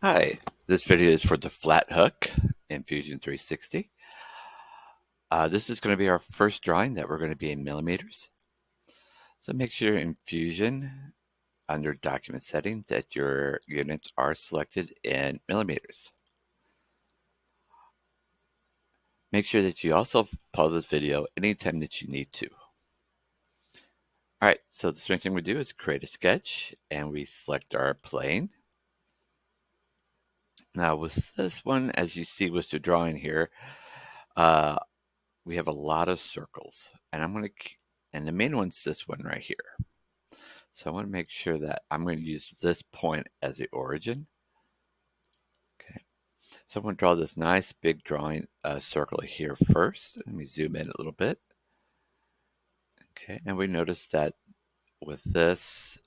Hi, this video is for the flat hook in Fusion 360. This is going to be our first drawing that we're going to be in millimeters. So make sure in Fusion, under document settings, that your units are selected in millimeters. Make sure that you also pause this video anytime that you need to. Alright, so the first thing we do is create a sketch and we select our plane. Now with this one, as you see with the drawing here, we have a lot of circles, and the main one's this one right here. So I want to make sure that I'm going to use this point as the origin. Okay, so I'm going to draw this nice big drawing circle here first. Let me zoom in a little bit. Okay, and we notice that with this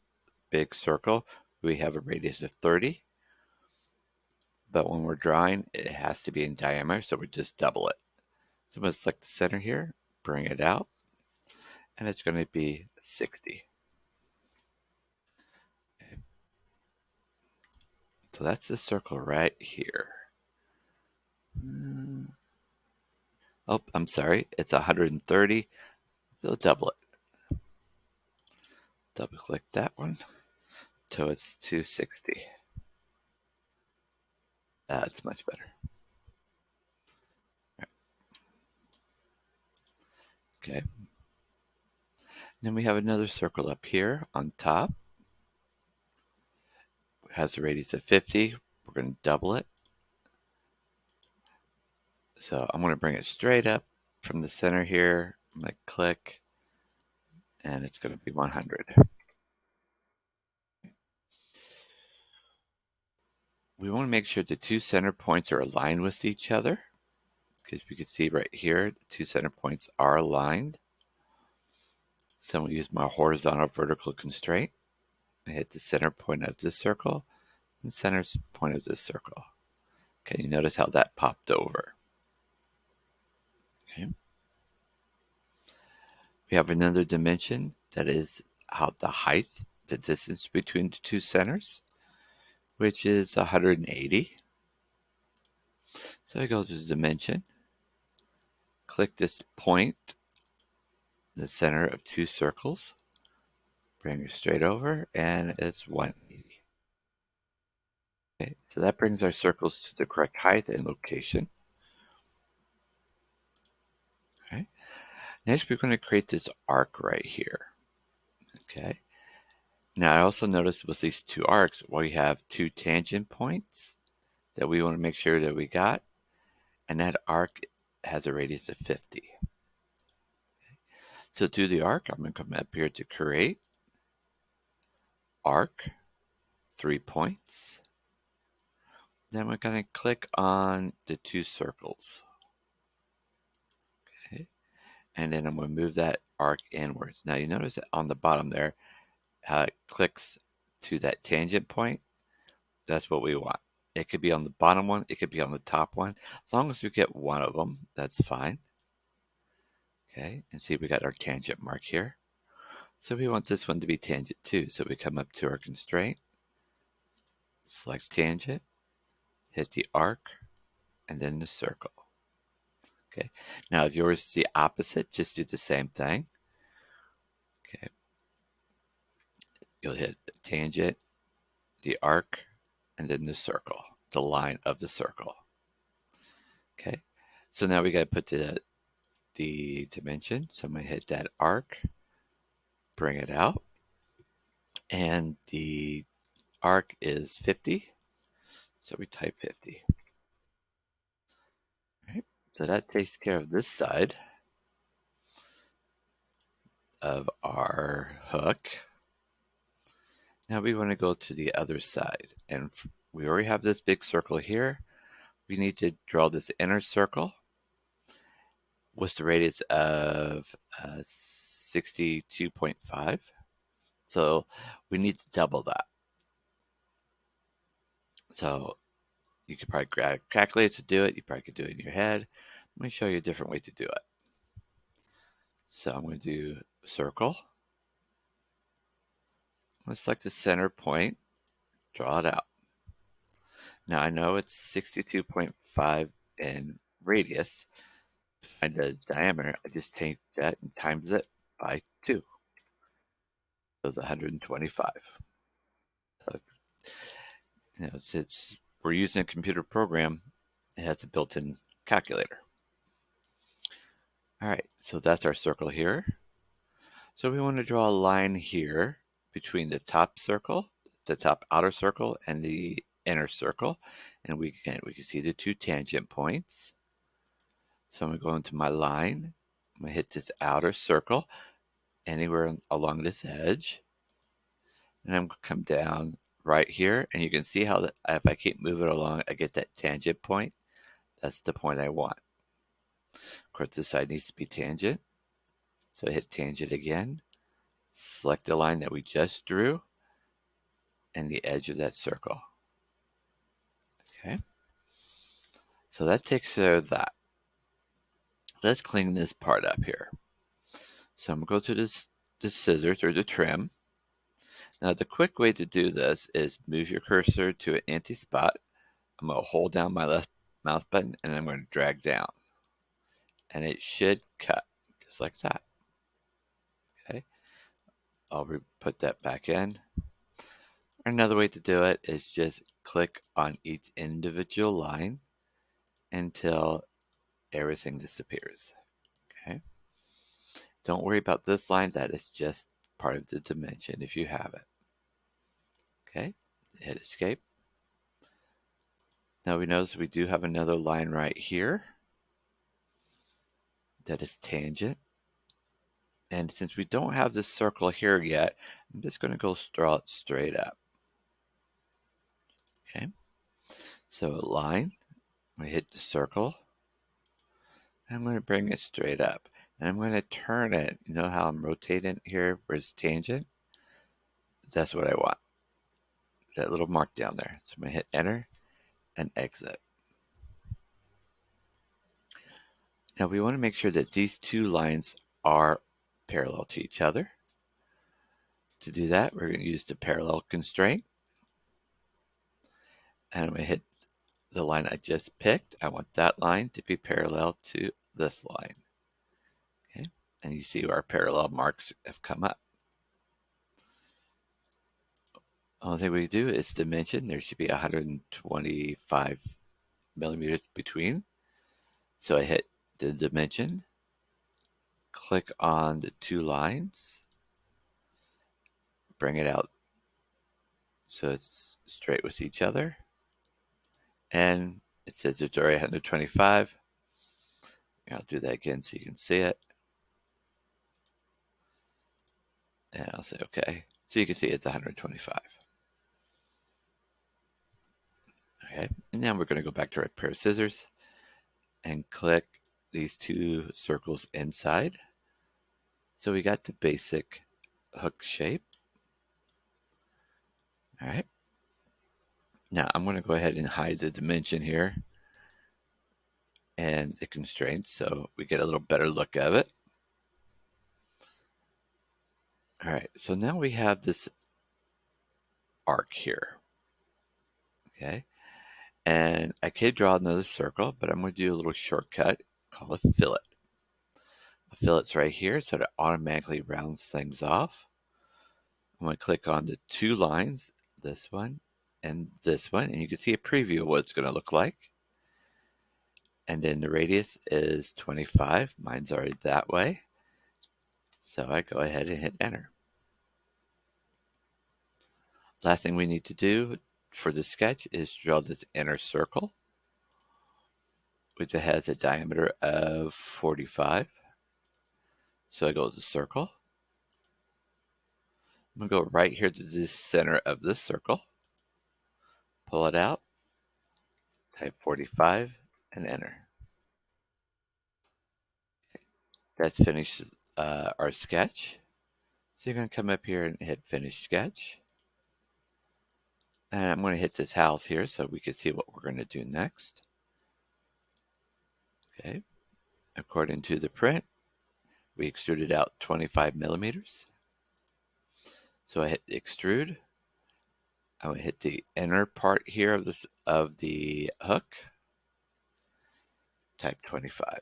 big circle, we have a radius of 30. But when we're drawing, it has to be in diameter, so we just double it. So I'm going to select the center here, bring it out, and it's going to be 60. Okay. So that's the circle right here. Oh, I'm sorry, it's 130, so double it. Double click that one till it's 260. That's much better. Okay. Then we have another circle up here on top. It has a radius of 50. We're going to double it. So I'm going to bring it straight up from the center here. I'm going to click, and it's going to be 100. We want to make sure the two center points are aligned with each other, because you can see right here, the two center points are aligned. So I'm going to use my horizontal vertical constraint. I hit the center point of this circle and center point of this circle. Okay, you notice how that popped over. Okay. We have another dimension that is how the height, the distance between the two centers, which is 180. So I go to the dimension, click this point, the center of two circles, bring it straight over, and it's 180. Okay, so that brings our circles to the correct height and location. Okay. Next, we're going to create this arc right here. Okay. Now, I also noticed with these two arcs, we have two tangent points that we want to make sure that we got, and that arc has a radius of 50. So to do the arc, I'm going to come up here to create arc, 3 points. Then we're going to click on the two circles. Okay. And then I'm going to move that arc inwards. Now you notice that on the bottom there, how it clicks to that tangent point. That's what we want. It could be on the bottom one, it could be on the top one. As long as we get one of them, that's fine. Okay, and see we got our tangent mark here. So we want this one to be tangent too. So we come up to our constraint, select tangent, hit the arc, and then the circle. Okay, now if yours is the opposite, just do the same thing. Okay, you'll hit the tangent, the arc, and then the circle, the line of the circle. Okay, so now we got to put the dimension. So I'm going to hit that arc, bring it out, and the arc is 50. So we type 50. All right, so that takes care of this side of our hook. Now we want to go to the other side, and we already have this big circle here. We need to draw this inner circle with the radius of 62.5. So we need to double that. So you could probably grab a calculator to do it. You probably could do it in your head. Let me show you a different way to do it. So I'm going to do circle. I'm going to select the center point, draw it out. Now I know it's 62.5 in radius. To find the diameter, I just take that and times it by 2. So it's 125. So, since we're using a computer program, it has a built-in calculator. All right, so that's our circle here. So we want to draw a line here between the top circle, the top outer circle, and the inner circle. And we can see the 2 tangent points. So I'm going to go into my line. I'm going to hit this outer circle anywhere along this edge. And I'm going to come down right here. And you can see how if I keep moving along, I get that tangent point. That's the point I want. Of course, this side needs to be tangent. So I hit tangent again. Select the line that we just drew and the edge of that circle. Okay. So that takes care of that. Let's clean this part up here. So I'm going to go to the scissors or the trim. Now the quick way to do this is move your cursor to an empty spot. I'm going to hold down my left mouse button and I'm going to drag down. And it should cut just like that. Okay. I'll put that back in. Another way to do it is just click on each individual line until everything disappears. Okay. Don't worry about this line. That is just part of the dimension if you have it. Okay. Hit escape. Now we notice we do have another line right here that is tangent. And since we don't have this circle here yet, I'm just going to go draw it straight up. Okay. So a line, I'm going to hit the circle. I'm going to bring it straight up. And I'm going to turn it. You know how I'm rotating here where it's tangent? That's what I want. That little mark down there. So I'm going to hit enter and exit. Now we want to make sure that these 2 lines are parallel to each other. To do that, we're going to use the parallel constraint. And I'm going to hit the line I just picked. I want that line to be parallel to this line. Okay, and you see our parallel marks have come up. Only thing we do is dimension. There should be 125 millimeters between. So I hit the dimension, click on the 2 lines, bring it out so it's straight with each other. And it says it's already 125. I'll do that again so you can see it. And I'll say okay. So you can see it's 125. Okay, and now we're going to go back to our pair of scissors and click these 2 circles inside. So we got the basic hook shape. All right. Now I'm going to go ahead and hide the dimension here and the constraints so we get a little better look of it. All right, so now we have this arc here. Okay, and I could draw another circle, but I'm going to do a little shortcut called a fillet. A fillet's right here, so it automatically rounds things off. I'm going to click on the 2 lines, this one and this one, and you can see a preview of what it's going to look like. And then the radius is 25. Mine's already that way. So I go ahead and hit enter. Last thing we need to do for the sketch is draw this inner circle, which has a diameter of 45. So I go to the circle. I'm going to go right here to the center of this circle, pull it out, type 45, and enter. That's finished our sketch. So you're going to come up here and hit finish sketch. And I'm going to hit this house here so we can see what we're going to do next. Okay, according to the print, we extruded out 25 millimeters. So I hit extrude. I'm going to hit the inner part here of the hook. Type 25.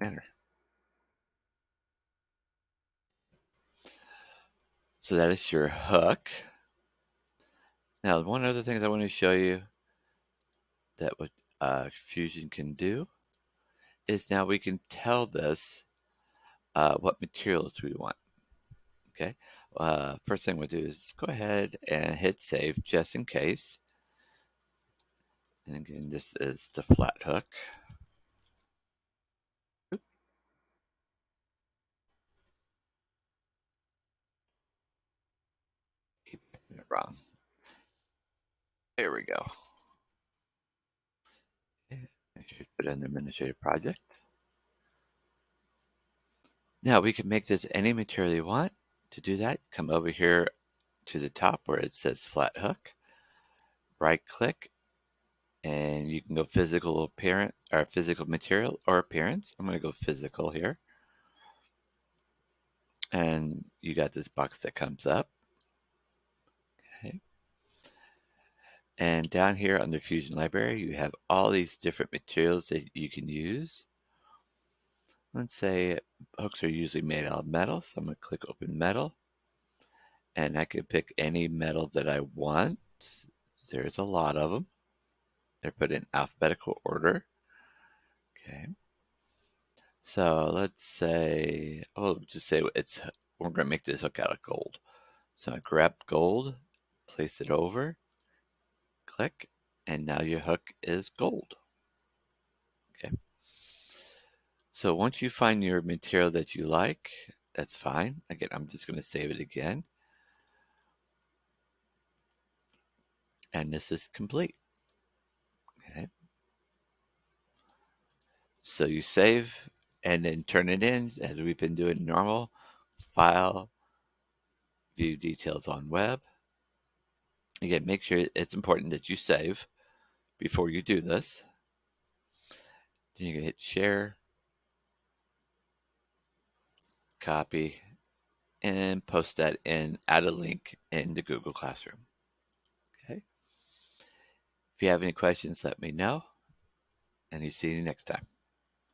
Enter. So that is your hook. Now, one other thing I want to show you that what Fusion can do is now we can tell this what materials we want. Okay. First thing we'll do is go ahead and hit save just in case. And again, this is the flat hook. Oop, keep doing it wrong. There we go. Okay, I should put in the administrative project. Now we can make this any material you want. To do that, come over here to the top where it says flat hook, right click, and you can go physical appearance or physical material or appearance. I'm going to go physical here. And you got this box that comes up. Okay. And down here under Fusion Library, you have all these different materials that you can use. Let's say hooks are usually made out of metal, so I'm going to click Open Metal. And I can pick any metal that I want. There's a lot of them. They're put in alphabetical order. Okay. So let's say, just say we're going to make this hook out of gold. So I grab gold, place it over, click, and now your hook is gold. Okay. So once you find your material that you like, that's fine. Again, I'm just going to save it again. And this is complete. Okay. So you save and then turn it in as we've been doing normal. File, view details on web. Again, make sure it's important that you save before you do this. Then you can hit share, copy, and post that in, add a link in the Google Classroom. Okay. If you have any questions, let me know, and see you next time.